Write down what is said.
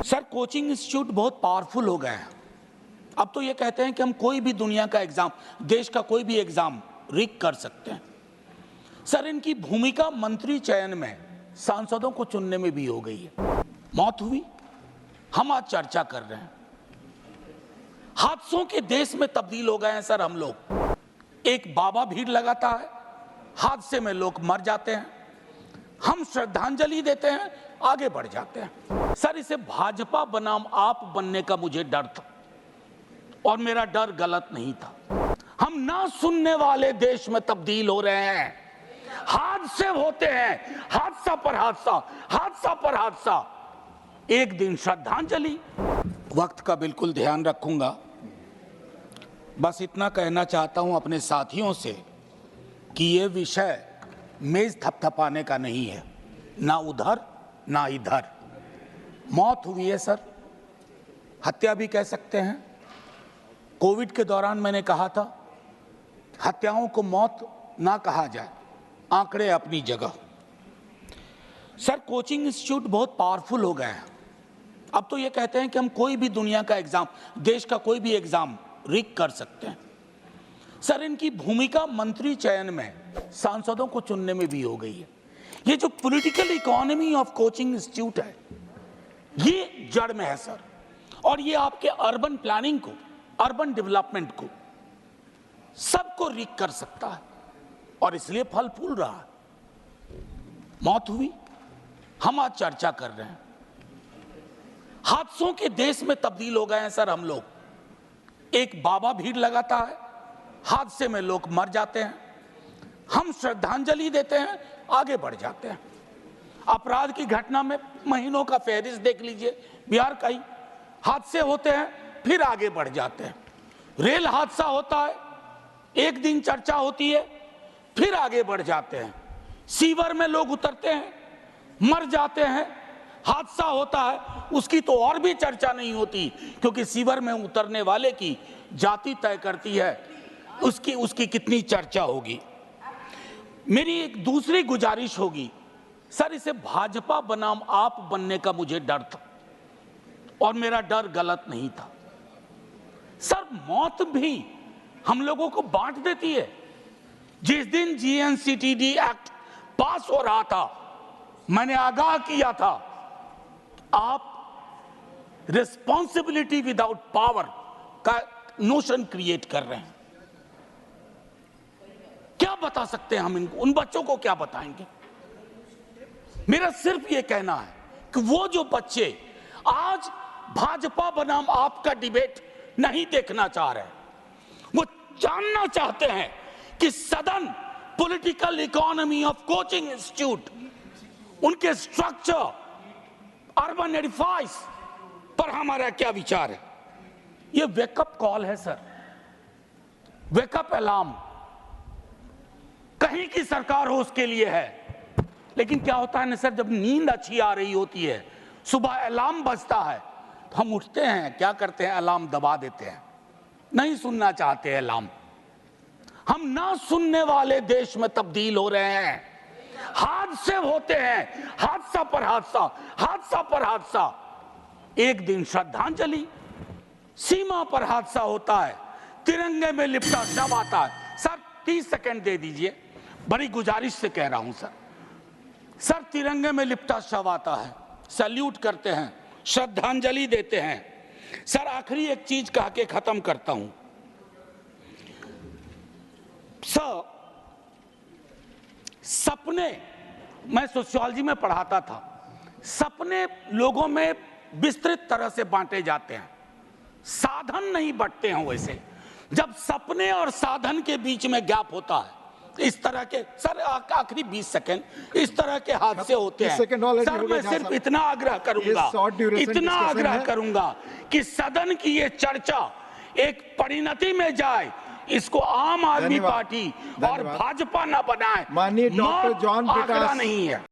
Sir, coaching institute बहुत powerful हो गए हैं। अब तो ये कहते हैं कि हम कोई भी दुनिया का एग्जाम, देश का कोई भी एग्जाम रिग कर सकते हैं। सर, इनकी भूमिका मंत्री चयन में, सांसदों को चुनने में भी हो गई है। मौत हुई, हम आज चर्चा कर रहे हैं। हादसों के देश में तब्दील हो गए हैं सर हम लोग। एक बाबा भीड़ लगाता है, हादसे में लोग मर जाते हैं, हम श्रद्धांजलि देते हैं, आगे बढ़ जाते हैं। सर, इसे भाजपा बनाम आप बनने का मुझे डर था, और मेरा डर गलत नहीं था। हम ना सुनने वाले देश में तब्दील हो रहे हैं। हादसे होते हैं, हादसा पर हादसा, हादसा पर हादसा। एक दिन श्रद्धांजलि। वक्त का बिल्कुल ध्यान रखूंगा। बस इतना कहना चाहता हूं अपने साथियों से कि यह विषय मेज थपथपाने का नहीं है, ना उधर ना इधर। मौत हुई है सर, हत्या भी कह सकते हैं। कोविड के दौरान मैंने कहा था, हत्याओं को मौत ना कहा जाए, आंकड़े अपनी जगह। सर, कोचिंग इंस्टीट्यूट बहुत पावरफुल हो गए हैं। अब तो ये कहते हैं कि हम कोई भी दुनिया का एग्जाम, देश का कोई भी एग्जाम रिग कर सकते हैं। सर, इनकी भूमिका मंत्री चयन में, सांसदों को चुनने में भी हो गई है। ये जो political economy of coaching institute है, ये जड़ में है सर। और ये आपके अर्बन प्लानिंग को, अर्बन डेवलपमेंट को, सबको रिग कर सकता है, और इसलिए फल फूल रहा है। मौत हुई, हम आज चर्चा कर रहे हैं। हादसों के देश में तब्दील हो गए हैं सर हम लोग। एक बाबा भीड़ लगाता है, हादसे में लोग मर जाते हैं, हम श्रद्धांजलि देते हैं, आगे बढ़ जाते हैं। अपराध की घटना में महीनों का फहरिस्त देख लीजिए, बिहार का ही। हादसे होते हैं, फिर आगे बढ़ जाते हैं। रेल हादसा होता है, एक दिन चर्चा होती है, फिर आगे बढ़ जाते हैं। सीवर में लोग उतरते हैं, मर जाते हैं, हादसा होता है, उसकी तो और भी चर्चा नहीं होती, क्योंकि सीवर में उतरने वाले की जाति तय करती है उसकी कितनी चर्चा होगी। मेरी एक दूसरी गुजारिश होगी, सर, इसे भाजपा बनाम आप बनने का मुझे डर था, और मेरा डर गलत नहीं था। सर, मौत भी हम लोगों को बांट देती है। जिस दिन जीएनसीटीडी एक्ट पास हो रहा था, मैंने आगाह किया था, आप रिस्पॉन्सिबिलिटी विदाउट पावर का नोशन क्रिएट कर रहे हैं। क्या बता सकते हैं हम इनको, उन बच्चों को क्या बताएंगे? मेरा सिर्फ ये कहना है कि वो जो बच्चे आज भाजपा बनाम आपका डिबेट नहीं देखना चाह रहे, वो जानना चाहते हैं कि सदन, political economy of coaching institute, उनके स्ट्रक्चर, अर्बन एडिफाइस पर हमारा क्या विचार है। ये वेकअप कॉल है सर, वेकअप अलार्म। कहीं की सरकार हो उसके लिए है, लेकिन क्या होता है ना सर, जब नींद अच्छी आ रही होती है, सुबह अलार्म बजता है, तो हम उठते हैं, क्या करते हैं, अलार्म दबा देते हैं, नहीं सुनना चाहते हैं अलार्म। हम ना सुनने वाले देश में तब्दील हो रहे हैं। हादसे होते हैं, हादसा पर हादसा, हादसा पर हादसा। एक दिन श्रद्धांजलि। सीमा पर हादसा होता है, तिरंगे में लिपटा शव आता है। सर, 30 सेकंड दे दीजिए, बड़ी गुजारिश से कह रहा हूं सर। सर, तिरंगे में लिपटा शव आता है, सैल्यूट करते हैं, श्रद्धांजलि देते हैं। सर, आखिरी एक चीज कह के खत्म करता हूं सर। सपने, मैं सोशियोलॉजी में पढ़ाता था, सपने लोगों में विस्तृत तरह से बांटे जाते हैं, साधन नहीं बंटते हैं वैसे। जब सपने और साधन के बीच में गैप होता है, इस तरह के, सर आखिरी 20 सेकंड, इस तरह के हादसे होते हैं। सर, मैं सिर्फ इतना आग्रह करूंगा कि सदन की ये चर्चा एक परिणति में जाए, इसको आम आदमी पार्टी और भाजपा न बनाए। माननीय डॉक्टर जॉन ब्रिटास नहीं है।